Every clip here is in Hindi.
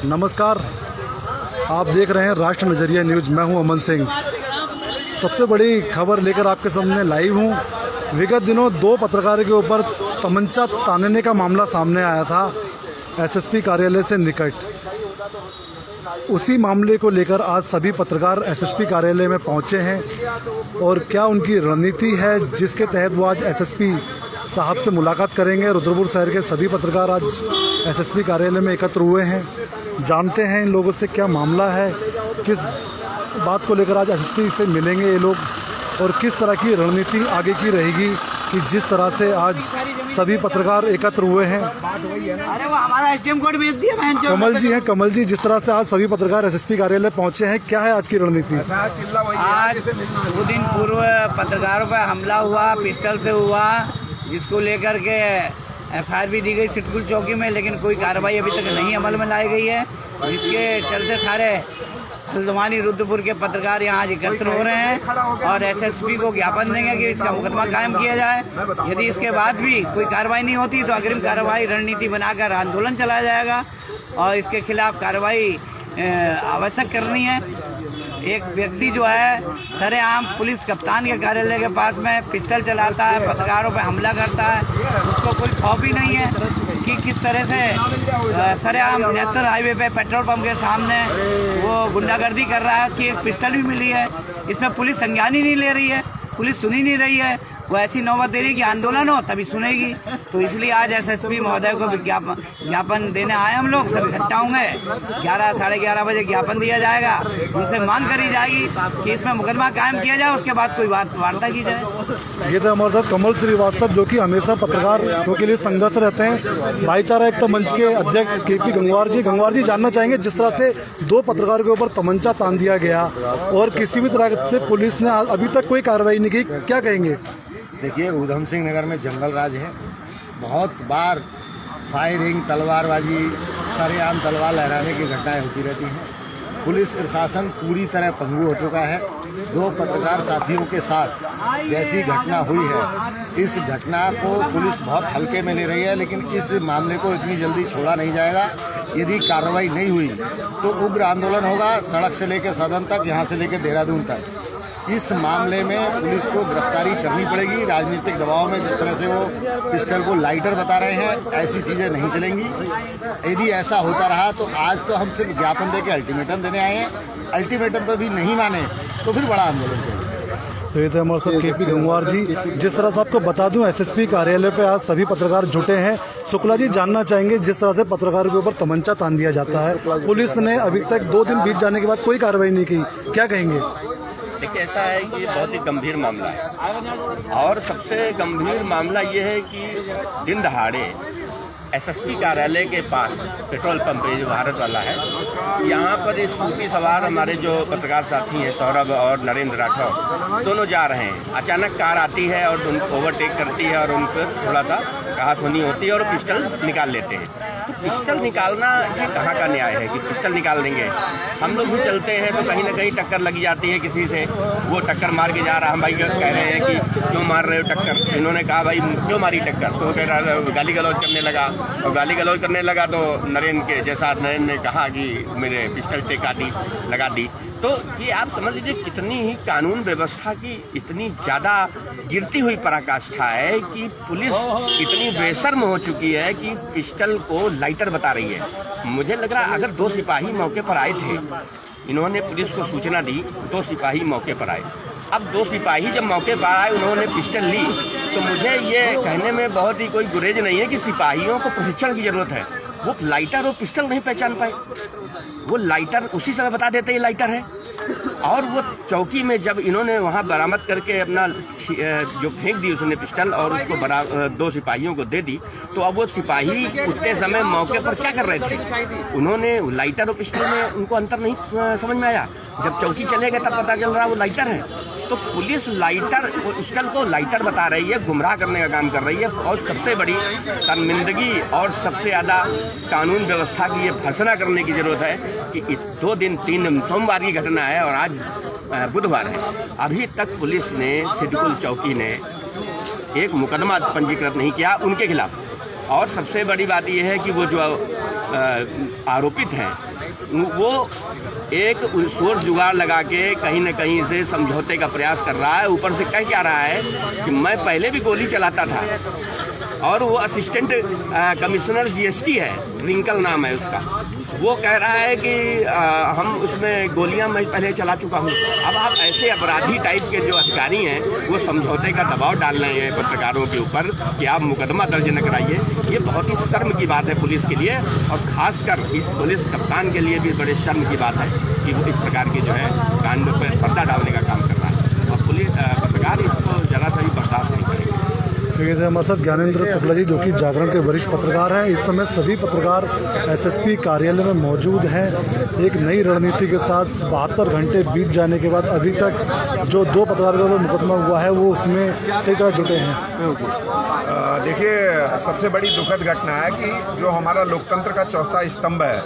नमस्कार, आप देख रहे हैं राष्ट्र नज़रिया न्यूज़। मैं हूं अमन सिंह। सबसे बड़ी खबर लेकर आपके सामने लाइव हूं। विगत दिनों दो पत्रकारों के ऊपर तमंचा तानने का मामला सामने आया था एसएसपी कार्यालय से निकट। उसी मामले को लेकर आज सभी पत्रकार एसएसपी कार्यालय में पहुंचे हैं और क्या उनकी रणनीति है जिसके तहत वो आज एसएसपी साहब से मुलाकात करेंगे। रुद्रपुर शहर के सभी पत्रकार आज एसएसपी कार्यालय में एकत्र हुए हैं। जानते हैं इन लोगों से क्या मामला है, किस बात को लेकर आज एसएसपी से मिलेंगे ये लोग और किस तरह की रणनीति आगे की रहेगी कि जिस तरह से आज सभी पत्रकार एकत्र हुए हैं। अरे वो हमारा एसडीएम कोड भेज दिया। कमल जी हैं, कमल जी, जिस तरह से आज सभी पत्रकार एसएसपी कार्यालय पहुंचे हैं, क्या है आज की रणनीति? आज 2 दिन पूर्व पत्रकारों पर हमला हुआ, पिस्टल से हुआ, जिसको लेकर के एफआईआर भी दी गई सिटकुल चौकी में, लेकिन कोई कार्रवाई अभी तक नहीं अमल में लाई गई है, जिसके चलते सारे हल्द्वानी रुद्रपुर के पत्रकार यहाँ आज एकत्र हो रहे हैं और एसएसपी को ज्ञापन देंगे कि इसका मुकदमा कायम किया जाए। यदि इसके बाद भी कोई कार्रवाई नहीं होती तो अग्रिम कार्रवाई रणनीति बनाकर आंदोलन चलाया जाएगा और इसके खिलाफ कार्रवाई आवश्यक करनी है। एक व्यक्ति जो है सरेआम पुलिस कप्तान के कार्यालय के पास में पिस्टल चलाता है, पत्रकारों पर हमला करता है, उसको कोई खौफ ही नहीं है कि किस तरह से सरेआम नेशनल हाईवे पे पेट्रोल पंप के सामने वो गुंडागर्दी कर रहा है कि एक पिस्टल भी मिली है। इसमें पुलिस संज्ञान ही नहीं ले रही है, पुलिस सुन ही नहीं रही है। वो ऐसी नौबत दे रही कि आंदोलन हो तभी सुनेगी। तो इसलिए आज एसएसपी महोदय को ज्ञापन देने आए हम लोग, सब इकट्ठा होंगे। 11 साढ़े 11 बजे ज्ञापन दिया जाएगा, उनसे मांग करी जाएगी कि इसमें मुकदमा कायम किया जाए, उसके बाद कोई वार्ता की जाए। ये तो हमारे साथ कमल श्रीवास्तव जो कि हमेशा पत्रकारों के लिए संघर्ष रहते हैं। भाईचारा एकता मंच के अध्यक्ष केपी गंगवार जी जानना चाहेंगे जिस तरह से 2 पत्रकारों के ऊपर तमंचा तान दिया गया और किसी भी तरह से पुलिस ने अभी तक कोई कार्रवाई नहीं की, क्या कहेंगे? देखिए, उधम सिंह नगर में जंगल राज है। बहुत बार फायरिंग, तलवारबाजी, सरेआम तलवार लहराने की घटनाएं होती रहती हैं। पुलिस प्रशासन पूरी तरह पंगु हो चुका है। 2 पत्रकार साथियों के साथ जैसी घटना हुई है, इस घटना को पुलिस बहुत हल्के में ले रही है, लेकिन इस मामले को इतनी जल्दी छोड़ा नहीं जाएगा। यदि कार्रवाई नहीं हुई तो उग्र आंदोलन होगा, सड़क से लेकर सदन तक, यहाँ से लेकर देहरादून तक। इस मामले में पुलिस को गिरफ्तारी करनी पड़ेगी। राजनीतिक दबाव में जिस तरह से वो पिस्टल को लाइटर बता रहे हैं, ऐसी चीज़ें नहीं चलेंगी। यदि ऐसा होता रहा तो आज तो हम सिर्फ ज्ञापन देके अल्टीमेटम देने आए हैं, अल्टीमेटम पर भी नहीं माने तो फिर बड़ा आंदोलन करेंगे। तो ये थे हमारे साथ केपी गंगवार जी। जिस तरह से आपको बता दूं, एसएसपी कार्यालय पे आज सभी पत्रकार जुटे हैं। शुक्ला जी जानना चाहेंगे जिस तरह से पत्रकारों के ऊपर तमंचा तान दिया जाता है, पुलिस ने अभी तक 2 दिन बीत जाने के बाद कोई कार्रवाई नहीं की, क्या कहेंगे? देखिए, ऐसा है कि बहुत ही गंभीर मामला है और सबसे गंभीर मामला ये है कि दिन दहाड़े एसएसपी कार्यालय के पास पेट्रोल पंप है जो भारत वाला है, यहाँ पर स्कूटी सवार हमारे जो पत्रकार साथी हैं सौरभ और नरेंद्र राठौर, दोनों जा रहे हैं। अचानक कार आती है और उनको ओवरटेक करती है और उन पर थोड़ा सा कहासुनी होती है और पिस्टल निकाल लेते हैं। तो पिस्टल निकालना ये कहाँ का न्याय है कि पिस्टल निकाल देंगे? हम लोग भी चलते हैं तो कहीं ना कहीं टक्कर लगी जाती है किसी से, वो टक्कर मार के जा रहा, हम भाई कह रहे हैं कि क्यों मार रहे हो टक्कर? इन्होंने कहा भाई क्यों मारी टक्कर? तो कह रहा गाली गलौज करने लगा और गाली गलौज करने लगा तो नरेंद्र के जैसा नरेंद्र ने कहा कि मेरे पिस्टल टेका दी, लगा दी। तो ये आप समझ लीजिए कितनी ही कानून व्यवस्था की इतनी ज़्यादा गिरती हुई पराकाष्ठा है कि पुलिस इतनी बेशर्म हो चुकी है कि पिस्टल को लाइटर बता रही है। मुझे लग रहा अगर 2 सिपाही मौके पर आए थे, इन्होंने पुलिस को सूचना दी, 2 सिपाही मौके पर आए। अब 2 सिपाही जब मौके पर आए, उन्होंने पिस्टल ली, तो मुझे ये कहने में बहुत ही कोई गुरेज नहीं है कि सिपाहियों को प्रशिक्षण की जरूरत है। वो लाइटर और पिस्टल नहीं पहचान पाए, वो लाइटर उसी समय बता देते ये लाइटर है। और वो चौकी में जब इन्होंने वहाँ बरामद करके अपना जो फेंक दी उसने पिस्टल और उसको 2 सिपाहियों को दे दी, तो अब वो सिपाही उतने समय मौके पर क्या कर रहे थे? उन्होंने लाइटर और पिस्टल में उनको अंतर नहीं समझ में आया। जब चौकी चले गए तब पता चल रहा वो लाइटर है। तो पुलिस लाइटर और पिस्टल को लाइटर बता रही है, गुमराह करने का काम कर रही है। और सबसे बड़ी शर्मिंदगी और सबसे ज़्यादा कानून व्यवस्था की ये भर्त्सना करने की जरूरत है कि 2 दिन 3 दिन सोमवार की घटना है और आज बुधवार है, अभी तक पुलिस ने सिडकुल चौकी ने एक मुकदमा पंजीकृत नहीं किया उनके खिलाफ। और सबसे बड़ी बात यह है कि वो जो आरोपित हैं वो एक सोर्स जुगाड़ लगा के कहीं न कहीं से समझौते का प्रयास कर रहा है। ऊपर से कह क्या रहा है कि मैं पहले भी गोली चलाता था, और वो असिस्टेंट कमिश्नर जीएसटी है, रिंकल नाम है उसका, वो कह रहा है कि हम उसमें गोलियां मैं पहले चला चुका हूं। अब आप ऐसे अपराधी टाइप के जो अधिकारी हैं वो समझौते का दबाव डाल रहे हैं पत्रकारों के ऊपर कि आप मुकदमा दर्ज न कराइए। ये बहुत ही शर्म की बात है पुलिस के लिए, और खासकर इस पुलिस कप्तान के लिए भी बड़े शर्म की बात है कि वो इस प्रकार की जो है कान में पर्दा डालने का काम कर रहा है, और पुलिस पत्रकार इसको जरा सा भी बर्दाश्त नहीं करेगा। ये थे हमारे साथ ज्ञानेंद्र शुक्ला जी, जो कि जागरण के वरिष्ठ पत्रकार हैं। इस समय सभी पत्रकार एसएसपी कार्यालय में मौजूद हैं। एक नई रणनीति के साथ 72 घंटे बीत जाने के बाद अभी तक जो 2 पत्रकारों का मुकदमा हुआ है वो उसमें सही तरह जुटे हैं। देखिए, सबसे बड़ी दुखद घटना है कि जो हमारा लोकतंत्र का चौथा स्तंभ है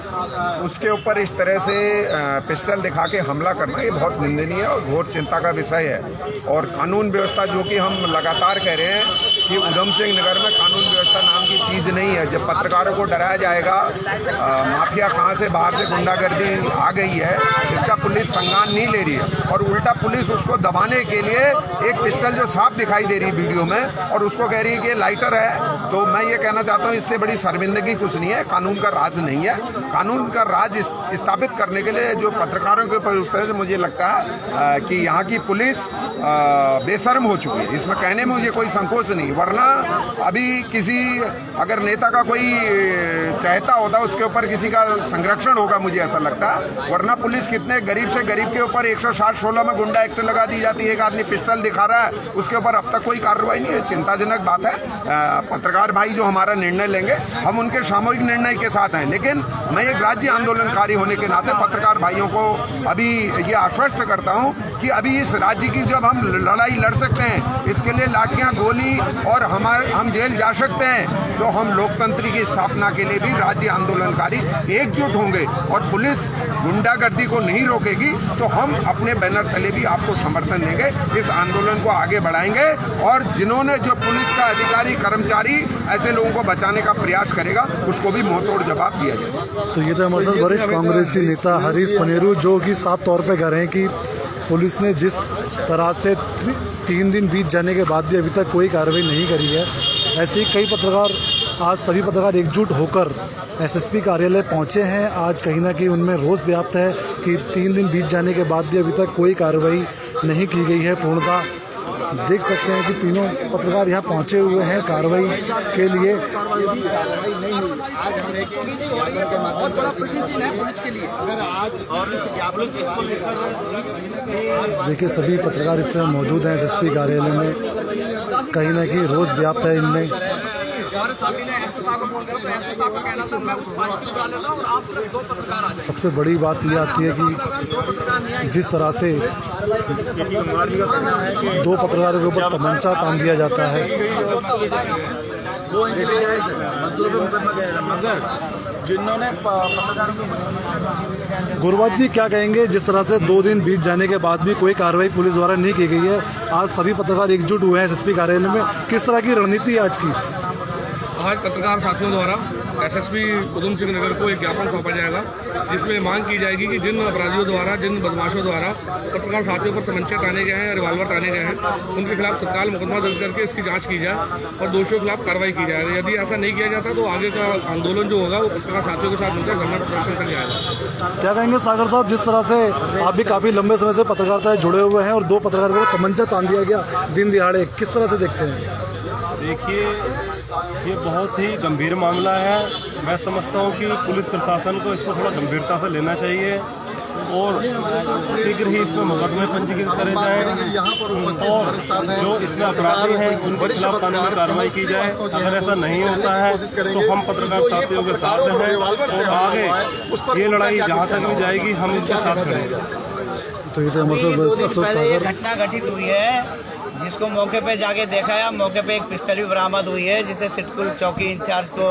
उसके ऊपर इस तरह से पिस्टल दिखा के हमला करना ये बहुत निंदनीय और घोर चिंता का विषय है। और कानून व्यवस्था, जो कि हम लगातार कह रहे हैं कि उधम सिंह नगर में कानून व्यवस्था नाम की चीज़ नहीं है। जब पत्रकारों को डराया जाएगा, माफिया कहाँ से बाहर से गुंडागर्दी आ गई है इसका पुलिस संज्ञान नहीं ले रही है, और उल्टा पुलिस उसको दबाने के लिए एक पिस्टल जो साफ दिखाई दे रही है वीडियो में, और उसको कह रही है कि लाइटर है। तो मैं ये कहना चाहता हूँ, इससे बड़ी शर्मिंदगी कुछ नहीं है। कानून का राज नहीं है। कानून का राज स्थापित करने के लिए जो पत्रकारों के ऊपर उस तरह से मुझे लगता है कि यहाँ की पुलिस बेशर्म हो चुकी है। इसमें कहने में मुझे कोई संकोच नहीं, वरना अभी किसी अगर नेता का कोई चाहता होता उसके ऊपर किसी का संरक्षण होगा, मुझे ऐसा लगता है। वरना पुलिस कितने गरीब से गरीब के ऊपर 160-16 में गुंडा एक्ट लगा दी जाती है। एक आदमी पिस्टल दिखा रहा है, उसके ऊपर अब तक कोई कार्रवाई नहीं है। चिंताजनक बात है। पत्रकार भाई जो हमारा निर्णय लेंगे, हम उनके सामूहिक निर्णय के साथ हैं, लेकिन मैं एक राज्य आंदोलनकारी होने के नाते पत्रकार भाइयों को अभी ये आश्वस्त करता हूं कि अभी इस राज्य की जब हम लड़ाई लड़ सकते हैं, इसके लिए लाठियां, गोली और हम जेल जा सकते हैं, तो हम लोकतंत्र की स्थापना के लिए भी राज्य आंदोलनकारी एकजुट होंगे और पुलिस गुंडागर्दी को नहीं रोकेगी, तो हम अपने बैनर तले भी आपको समर्थन देंगे, इस आंदोलन को आगे बढ़ाएंगे। और जिन्होंने जो पुलिस का अधिकारी, कर्मचारी ऐसे लोगों को बचाने का प्रयास करेगा, उसको भी मुंहतोड़ जवाब दिया जाएगा। तो ये तो हमारे साथ वरिष्ठ कांग्रेसी नेता हरीश पनेरू, जो कि साफ तौर पर कह रहे हैं कि पुलिस ने जिस तरह से 3 दिन बीत जाने के बाद भी अभी तक कोई कार्रवाई नहीं करी है, ऐसे ही कई पत्रकार, आज सभी पत्रकार एकजुट होकर एसएसपी कार्यालय पहुंचे हैं। आज कहीं ना कहीं उनमें रोष व्याप्त है कि 3 दिन बीत जाने के बाद भी अभी तक कोई कार्रवाई नहीं की गई है पूर्णतः। देख सकते हैं कि तीनों पत्रकार यहाँ पहुँचे हुए हैं कार्रवाई के लिए। देखिए, सभी पत्रकार इस समय मौजूद हैं एसएसपी कार्यालय में। कहीं ना कहीं रोष व्याप्त है इनमें। सबसे बड़ी बात यह आती है कि जिस तरह से 2 पत्रकारों के ऊपर तमंचा तान दिया जाता है। गुरबाज जी, क्या कहेंगे जिस तरह से 2 दिन बीत जाने के बाद भी कोई कार्रवाई पुलिस द्वारा नहीं की गई है, आज सभी पत्रकार एकजुट हुए हैं एसएसपी कार्यालय में, किस तरह की रणनीति है आज की? आज पत्रकार साथियों द्वारा एसएसपी उधम सिंह नगर को एक ज्ञापन सौंपा जाएगा, जिसमें मांग की जाएगी कि जिन अपराधियों द्वारा, जिन बदमाशों द्वारा पत्रकार साथियों पर तमंचे ताने गए हैं, रिवाल्वर ताने गए हैं, उनके खिलाफ तत्काल मुकदमा दर्ज करके इसकी जांच की जाए और दोषियों के खिलाफ कार्रवाई की जाए। यदि ऐसा नहीं किया जाता तो आगे का आंदोलन जो होगा वो पत्रकार साथियों के साथ मिलकर धरना प्रदर्शन कर जाएगा। क्या कहेंगे सागर साहब, जिस तरह से आप भी काफ़ी लंबे समय से पत्रकारिता जुड़े हुए हैं और 2 पत्रकारों को तमंचा तान दिया गया दिन दिहाड़े, किस तरह से देखते हैं? देखिए, ये बहुत ही गंभीर मामला है। मैं समझता हूँ कि पुलिस प्रशासन को इसको थोड़ा गंभीरता से लेना चाहिए और शीघ्र ही इसमें मुकदमे पंजीकृत करे जाएं और जो इसमें अपराधी हैं उनके खिलाफ कानूनी कार्रवाई की जाए। अगर ऐसा नहीं होता है तो हम पत्रकार साथियों के साथ हैं और आगे ये लड़ाई जहाँ तक भी जाएगी हम इनके साथ करेंगे। तो ये तो हमारे घटना घटित हुई है जिसको मौके पे जाके देखा है, मौके पे एक पिस्टल भी बरामद हुई है जिसे सिटकुल चौकी इंचार्ज को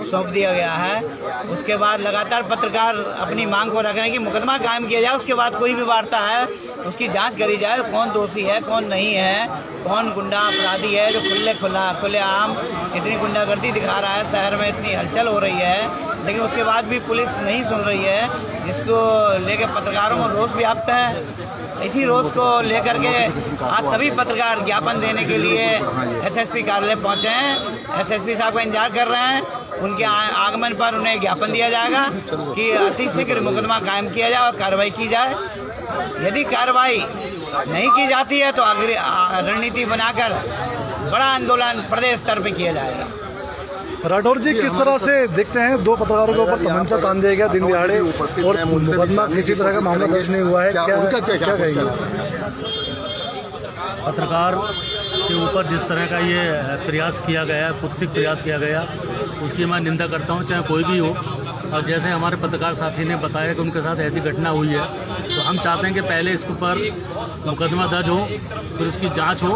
सौंप दिया गया है। उसके बाद लगातार पत्रकार अपनी मांग को रख रहे हैं कि मुकदमा कायम किया जाए, उसके बाद कोई भी वार्ता है उसकी जांच करी जाए, कौन दोषी है कौन नहीं है, कौन गुंडा अपराधी है जो खुलेआम इतनी गुंडागर्दी दिखा रहा है, शहर में इतनी हलचल हो रही है, लेकिन उसके बाद भी पुलिस नहीं सुन रही है, जिसको लेकर पत्रकारों को रोष व्याप्त है। इसी रोष को लेकर के आज सभी पत्रकार ज्ञापन देने के लिए एसएसपी कार्यालय पहुंचे हैं। एसएसपी साहब का इंतजार कर रहे हैं, उनके आगमन पर उन्हें ज्ञापन दिया जाएगा कि अतिशीघ्र मुकदमा कायम किया जाए और कार्रवाई की जाए। यदि कार्रवाई नहीं की जाती है तो अग्र रणनीति बनाकर बड़ा आंदोलन प्रदेश स्तर पर किया जाएगा। राठौर जी, किस तरह से देखते हैं 2 पत्रकारों के ऊपर तमंचा तान दिया गया दिन दिहाड़े और मुकदमा किसी तरह का मामला दर्ज नहीं हुआ है, क्या कहेंगे? पत्रकार के ऊपर जिस तरह का ये प्रयास किया गया, कुत्सित प्रयास किया गया, उसकी मैं निंदा करता हूं, चाहे कोई भी हो। और जैसे हमारे पत्रकार साथी ने बताया कि उनके साथ ऐसी घटना हुई है, तो हम चाहते हैं कि पहले इसके ऊपर मुकदमा दर्ज हो, फिर उसकी जांच हो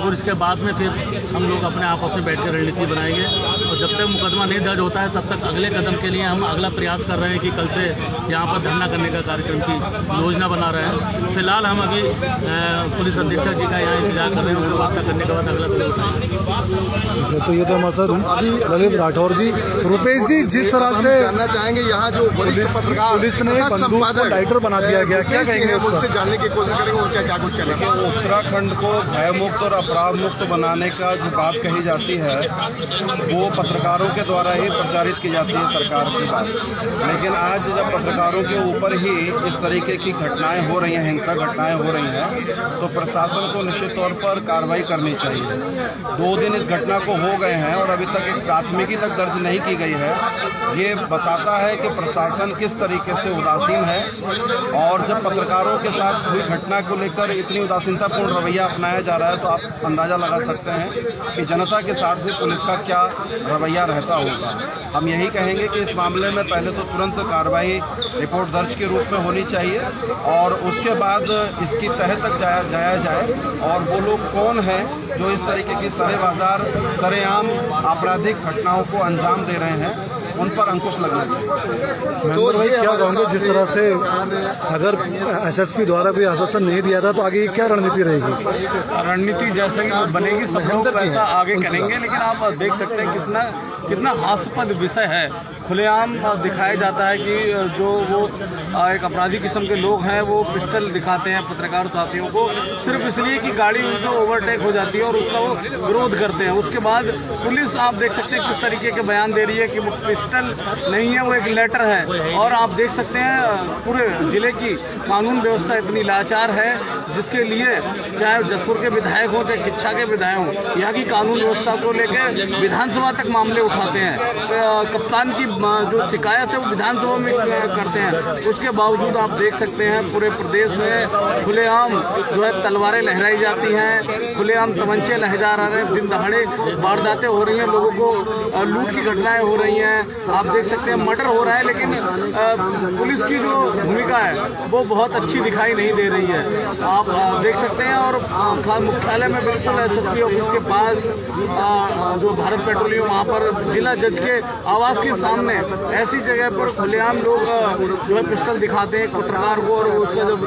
और इसके बाद में फिर हम लोग अपने आपस में बैठ कर रणनीति बनाएंगे। और जब तक मुकदमा नहीं दर्ज होता है तब तक अगले कदम के लिए हम अगला प्रयास कर रहे हैं कि कल से यहाँ पर धरना करने का कार्यक्रम की योजना बना रहे हैं। फिलहाल हम अभी पुलिस अधीक्षक जी का यहाँ इंतजार कर रहे हैं, उनसे वार्ता करने के बाद अगला कदम उठाएंगे। तो ये तो हमारे साथ ललित राठौर जी। रुपेश जी, जिस तरह से जानना चाहेंगे यहाँ जो पुलिस ने बंदूक को लाइटर बना दिया गया, क्या कहेंगे उनसे जानने की कोशिश करेंगे और क्या कुछ करेंगे? उत्तराखंड को भयमुक्त और अपराध मुक्त बनाने का जो बात कही जाती है वो पत्रकारों के द्वारा ही प्रचारित की जाती है सरकार की बात, लेकिन आज जब पत्रकारों के ऊपर ही इस तरीके की घटनाएं हो रही हैं, हिंसक घटनाएं हो रही हैं, तो प्रशासन को निश्चित तौर पर कार्रवाई करनी चाहिए। 2 दिन इस घटना को हो गए हैं और अभी तक एक प्राथमिकी तक दर्ज नहीं की गई है। ये बताता है कि प्रशासन किस तरीके से उदासीन है, और जब पत्रकारों के साथ हुई घटना को लेकर इतनी उदासीनतापूर्ण रवैया अपनाया जा रहा है तो आप अंदाज़ा लगा सकते हैं कि जनता के साथ भी पुलिस का क्या रवैया रहता होगा। हम यही कहेंगे कि इस मामले में पहले तो तुरंत कार्रवाई रिपोर्ट दर्ज के रूप में होनी चाहिए और उसके बाद इसकी तह तक जाया जाए और वो लोग कौन हैं जो इस तरीके की सरेआम आपराधिक घटनाओं को अंजाम दे रहे हैं, उन पर अंकुश लगना चाहिए। तो भाई क्या कहोगे, जिस तरह से अगर एसएसपी द्वारा कोई आश्वासन नहीं दिया था तो आगे क्या रणनीति रहेगी? रणनीति जैसे कि बनेगी सब लोग वैसा आगे करेंगे, लेकिन आप देख सकते हैं कितना हास्यास्पद विषय है। खुलेआम दिखाया जाता है कि जो वो एक अपराधी किस्म के लोग हैं वो पिस्टल दिखाते हैं पत्रकार साथियों को सिर्फ इसलिए कि गाड़ी उनसे ओवरटेक हो जाती है और उसका वो विरोध करते हैं। उसके बाद पुलिस आप देख सकते हैं किस तरीके के बयान दे रही है कि वो पिस्टल नहीं है, वो एक लेटर है। और आप देख सकते हैं पूरे जिले की कानून व्यवस्था इतनी लाचार है जिसके लिए चाहे जसपुर के विधायक हों चाहे किच्छा के विधायक हों, यहाँ की कानून व्यवस्था को लेकर विधानसभा तक मामले उठाते हैं। कप्तान की जो शिकायत है वो विधानसभा में करते हैं। उसके बावजूद आप देख सकते हैं पूरे प्रदेश में खुलेआम जो है तलवारें लहराई जाती हैं, खुलेआम तमंचे लहरा रहे हैं, दिन दहाड़े वारदातें हो रही हैं, लोगों को लूट की घटनाएं हो रही हैं। आप देख सकते हैं मर्डर हो रहा है, लेकिन पुलिस की जो भूमिका है वो बहुत अच्छी दिखाई नहीं दे रही है। आप देख सकते हैं और मुख्यालय में बिल्कुल एसएसपी ऑफिस के पास जो भारत पेट्रोलियम वहाँ पर जिला जज के आवास के सामने ऐसी जगह पर खुलेआम लोग जो है पिस्टल दिखाते हैं पत्रकार को, और उसका जब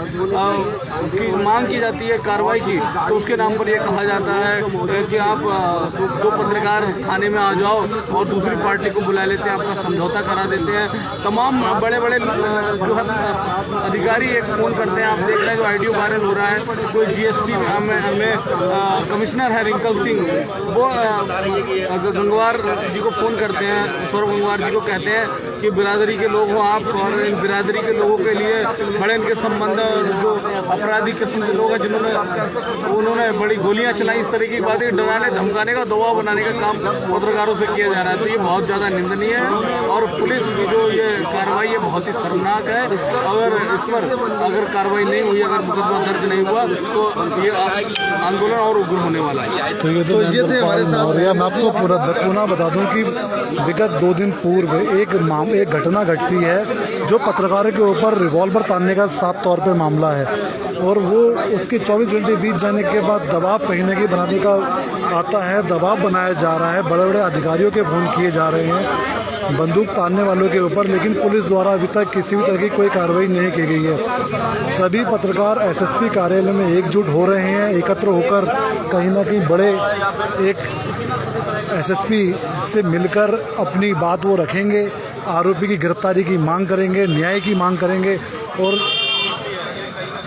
उसकी मांग की जाती है कार्रवाई की तो उसके नाम पर यह कहा जाता है कि आप 2 पत्रकार थाने में आ जाओ और दूसरी पार्टी को बुला लेते हैं, आपका समझौता करा देते हैं। तमाम बड़े बड़े जो है अधिकारी एक फ़ोन करते हैं। आप देख रहे हैं जो ऑडियो वायरल हो रहा है, कोई जीएसटी में कमिश्नर है रिंकल सिंह, वो गंगवार जी को फ़ोन करते हैं, सौरभ गंगवार जी को कहते हैं कि बिरादरी के लोग हो आप, और इन बिरादरी के लोगों के लिए बड़े इनके संबंध जो अपराधी किस्म के लोग हैं उन्होंने बड़ी गोलियां चलाई, इस तरीके की बातें डराने धमकाने का दबाव बनाने का काम पत्रकारों से किया जा रहा है। तो ये बहुत ज़्यादा निंदनीय है और पुलिस की जो ये कार्रवाई कार्रवाई ये बहुत ही शर्मनाक है। अगर इस पर अगर कार्रवाई नहीं हुई, अगर मुकदमा दर्ज नहीं हुआ तो ये आंदोलन और उग्र होने वाला है। तो ये थे हमारे साथ। मैं आपको पुनः बता दूं कि विगत 2 दिन पूर्व एक घटना घटती है जो पत्रकारों के ऊपर रिवॉल्वर तानने का साफ तौर पे मामला है, और वो उसके 24 घंटे बीत जाने के बाद दबाव कहीं ना कहीं बनाने का आता है, दबाव बनाया जा रहा है, बड़े बड़े अधिकारियों के फ़ोन किए जा रहे हैं बंदूक तानने वालों के ऊपर, लेकिन पुलिस द्वारा अभी तक किसी भी तरह की कोई कार्रवाई नहीं की गई है। सभी पत्रकार एसएसपी कार्यालय में एकजुट हो रहे हैं, एकत्र होकर कहीं ना कहीं बड़े एक एसएसपी से मिलकर अपनी बात वो रखेंगे, आरोपी की गिरफ्तारी की मांग करेंगे, न्याय की मांग करेंगे। और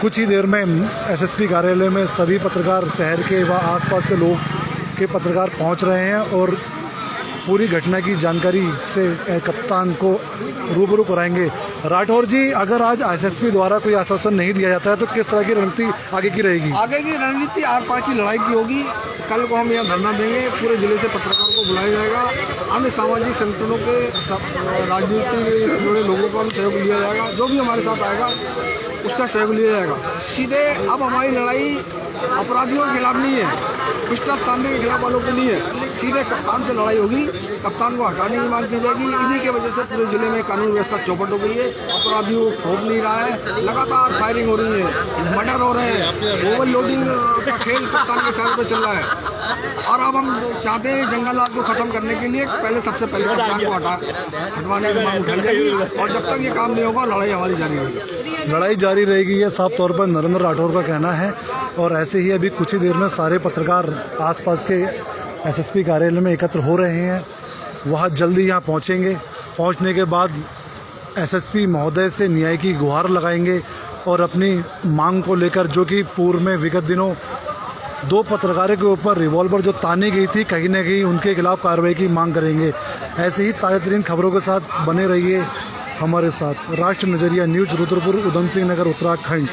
कुछ ही देर में एसएसपी कार्यालय में सभी पत्रकार, शहर के व आसपास के लोग के पत्रकार पहुंच रहे हैं और पूरी घटना की जानकारी से कप्तान को रूबरू कराएंगे। राठौर जी, अगर आज एसएसपी द्वारा कोई आश्वासन नहीं दिया जाता है तो किस तरह की रणनीति आगे की रहेगी? आगे की रणनीति आर पार की लड़ाई की होगी। कल को हम यहाँ धरना देंगे, पूरे जिले से पत्रकारों को बुलाया जाएगा, अन्य सामाजिक संगठनों के राजनीति से जुड़े लोगों का भी सहयोग लिया जाएगा, जो भी हमारे साथ आएगा उसका सहयोग लिया जाएगा। सीधे अब हमारी लड़ाई अपराधियों के खिलाफ नहीं है, पिस्टल तानने के खिलाफ वालों के नहीं है, सीधे कप्तान से लड़ाई होगी। कप्तान को हटाने की मांग की जाएगी। इन्हीं की वजह से पूरे जिले में कानून व्यवस्था चौपट हो गई है, अपराधियों को खोप नहीं रहा है, लगातार फायरिंग हो रही है, मर्डर हो रहे हैं, ओवरलोडिंग का खेल कप्तान के सर पे चल रहा है। और अब हम चाहते हैं जंगल राज को खत्म करने के लिए सबसे पहले कप्तान को हटवाने की मांग उठाई जाएगी, और जब तक ये काम नहीं होगा लड़ाई हमारी जारी रहेगी। लड़ाई जारी रहेगी, ये साफ तौर पर नरेंद्र राठौर का कहना है। और ऐसे ही अभी कुछ ही देर में सारे पत्रकार आसपास के एसएसपी कार्यालय में एकत्र हो रहे हैं, वह जल्दी यहाँ पहुँचेंगे। पहुँचने के बाद एसएसपी महोदय से न्याय की गुहार लगाएंगे और अपनी मांग को लेकर, जो कि पूर्व में विगत दिनों 2 पत्रकारों के ऊपर रिवॉल्वर जो तानी गई थी, कहीं ना कहीं उनके खिलाफ कार्रवाई की मांग करेंगे। ऐसे ही ताज़ा तरीन खबरों के साथ बने रहिए हमारे साथ। राष्ट्र नज़रिया न्यूज़, रुद्रपुर, उधम सिंह नगर, उत्तराखंड।